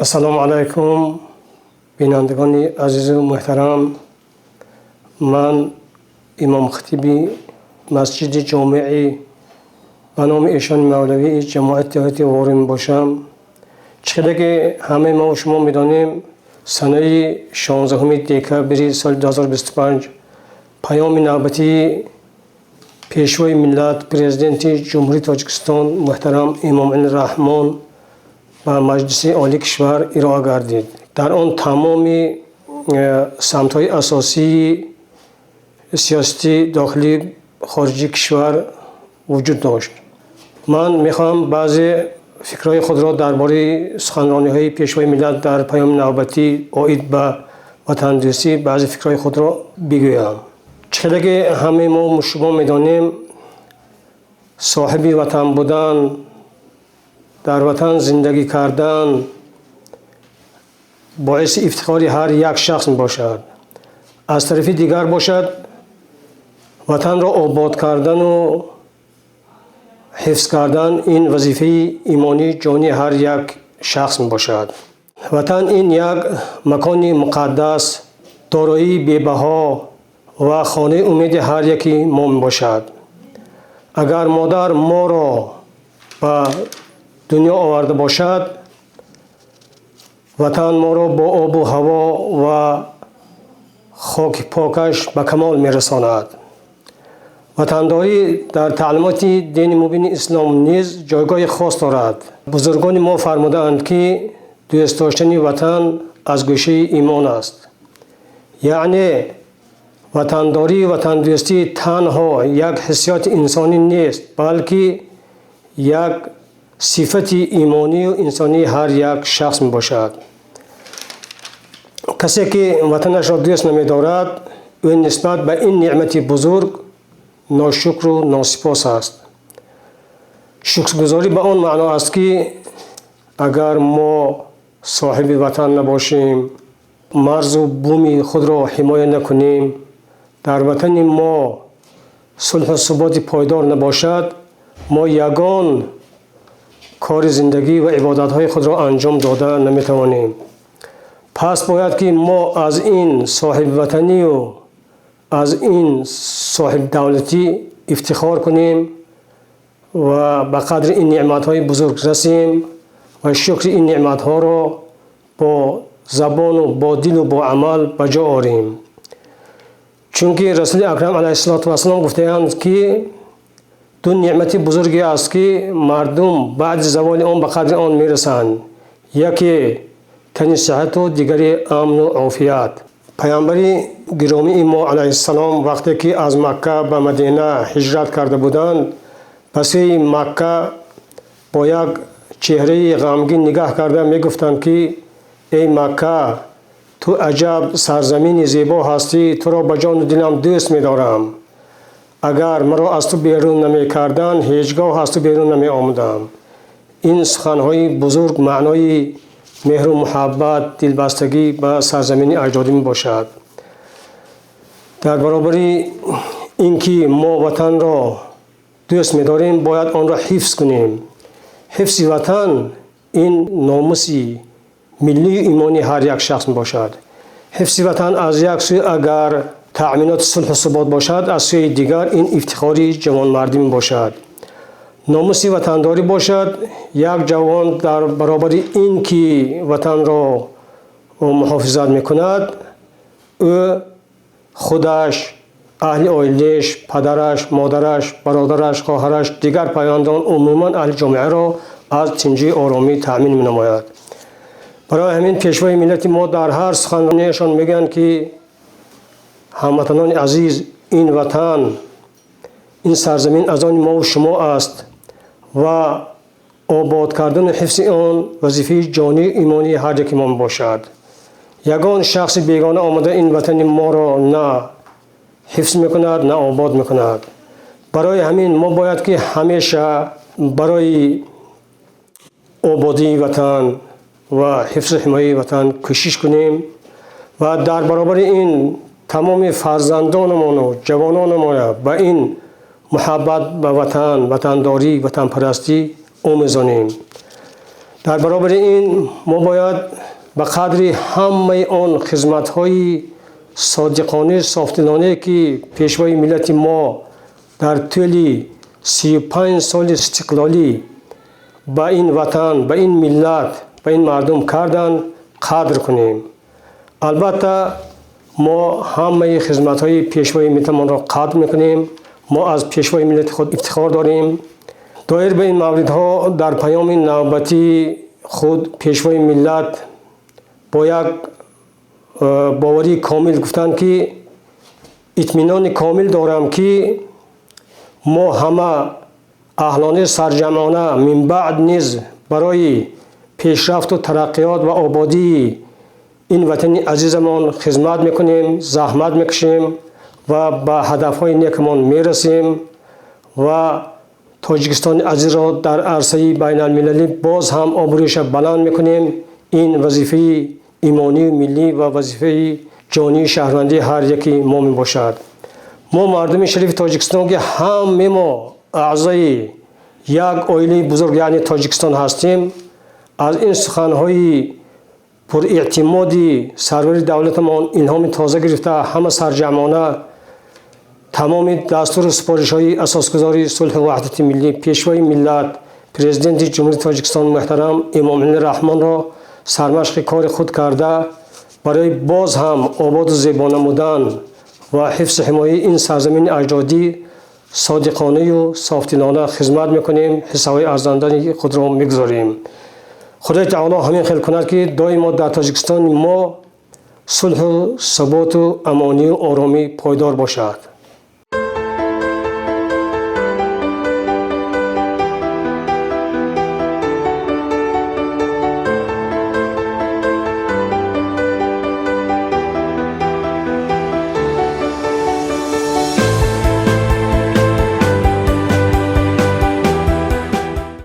السلام علیکم بینندگان عزیز و محترم. من امام خطیبی مسجد جامعی به نام ایشان مولوی جماعت دعوت وارم باشم. چقدر که همه ما و شما میدانیم سنه 16 دکتر سال 2025 پیام نوبتی پیشوای ملت پرزیدنت جمهوری تاجیکستان محترم امام علی رحمان با مجلس عالی کشور ارائه گردید. در آن تمام سمت‌های اساسی سیاسی داخلی خارجی کشور وجود داشت. من میخوام بعضی فکرهای خود را درباره سخنرانی‌های پیشوای ملت در پیام نوبتی عاید به وطندوستی بعضی فکرهای خود را بگویم. چقدر که همه ما شما میدانیم صاحب وطن بودن، در وطن زندگی کردن باعث افتخار هر یک شخص باشد. از طرف دیگر باشد وطن را آباد کردن و حفظ کردن این وظیفه ایمانی جانی هر یک شخص باشد. وطن این یک مکان مقدس، دارایی بی‌بها و خانه امید هر یکی ما باشد. اگر مادر ما را به دنیا آورده باشد، وطن ما را با آب و هوا و خاک پاکش به کمال میرساند. وطنداری در تعلیمات دین مبین اسلام نیز جایگاه خاص دارد. بزرگان ما فرمودند که دوست داشتن وطن از گوشه ایمان است. یعنی وطنداری و وطندوستی تنها یک حسیات انسانی نیست، بلکه یک صفت ایمانی و انسانی هر یک شخص می باشد. کسی که وطنش را دوست نمی دارد و نسبت به این نعمت بزرگ ناشکر و ناسپاس است. شکرگزاری به آن معنا است که اگر ما صاحب وطن نباشیم، مرز و بوم خود را حمایت نکنیم، در وطن ما صلح و ثبات پایدار نباشد، ما یگان کار زندگی و عبادت‌های خود را انجام داده نمی‌توانیم. پس باید که ما از این صاحب وطنی و از این صاحب دولتی افتخار کنیم و به قدر این نعمت‌های بزرگ رسیم و شکر این نعمت‌ها را با زبان و با دل و با عمل به جا آوریم. چون که رسول اکرم علیه السلام گفتند که دو نعمت بزرگی است که مردم بعد زوال آن به قدر آن میرسند. یکی تن صحت و دیگری امن و عافیت. پیامبر گرامی ما علیه السلام وقتی که از مکه به مدینه هجرت کرده بودند، پس مکه با یک چهره غمگین نگاه کرده میگفتند که ای مکه، تو عجب سرزمین زیبا هستی، تو را به جان و دلم دوست می‌دارم. اگر مرا از تو بیرون نمی کردن، هیچگاه از تو بیرون نمی آمدم. این سخنهای بزرگ معنای مهر و محبت، دلبستگی به سرزمین اجدادی می باشد. در برابر اینکه ما وطن را دوست می داریم، باید آن را حفظ کنیم. حفظ وطن این ناموسی ملی ایمانی هر یک شخص می باشد. حفظ وطن از یک سوی اگر تأمینات صلح و ثبات باشد، از سوی دیگر این افتخاری جوانمردی می باشد. ناموس وطنداری باشد. یک جوان در برابر این که وطن را محافظت می کند، او خودش، اهل آیلش، پدرش، مادرش، برادرش، خواهرش، دیگر پیوندان، عموما اهل جامعه را از تنجی آرامی تأمین می نماید. برای همین پیشوای ملت ما در هر سخنرانیشان میگن که هموطنان عزیز، این وطن، این سرزمین از آن ما و شما است و آباد کردن و حفظ آن وظیفه جانی ایمانی هر یک ما باشد. یگان شخص بیگانه آمده این وطن ما را نه حفظ میکند نه آباد میکند. برای همین ما باید که همیشه برای آبادی وطن و حفظ حمایت وطن کوشش کنیم و در برابر این تمام فرزندانمان و جوانانمان به این محبت به وطن، وطنداری، وطن پرستی آموزانیم. дар баробари ин мо бояд ба қадри ҳамаи он хизматҳои содиқона софдилоне ки пешвои миллати мо дар тӯли 35 соли истиқлолӣ ба ин ватан, ба ин миллат, ба ин мардум карданд, қадр кунем. албатта мо ҳамаи хизматҳои пешвои миллатамонро қадр мекунем. мо аз пешвои миллати худ ифтихор дорем. доир ба ин мавридҳо дар паёми навбати худ пешвои миллат бо як боварии комил гуфтанд ки итминони комил дорам ки мо ҳама аҳлони сарҷамъона мин баъд низ барои пешрафту тараққиёт ва ободии ин ватани азизамон хизмат мекунем, заҳмат мекашем ва ба ҳадафҳои некамон мерасем ва тоҷикистони азизро дар арсаи байналмилалӣ боз ҳам обрӯиша баланд мекунем. ин вазифаи имонию миллӣ ва вазифаи ҷонии шаҳрвандии ҳар яки мо мебошад. мо мардуми шарифи тоҷикистон ки ҳаме мо аъзои як оилаи бузург яъне тоҷикистон ҳастем, аз ин суханҳои пуреътимоди сарвари давлатамон илҳоми тоза гирифта ҳама сарҷамъона тамоми дастуру супоришҳои асосгузори сулҳу ваҳдати миллӣ пешвои миллат президенти ҷумҳурии тоҷикистон муҳтарам эмомалӣ раҳмонро сармашқи кори худ карда барои боз ҳам ободу зебо намудан ва ҳифзу ҳимояи ин сарзамини аҷдодӣ содиқонаю софдилона хизмат мекунем, ҳиссаҳои арзандани худро мегузорем. худои таоло ҳамин хел кунад ки доимо дар тоҷикистони мо сулҳу суботу амонию оромӣ пойдор бошад.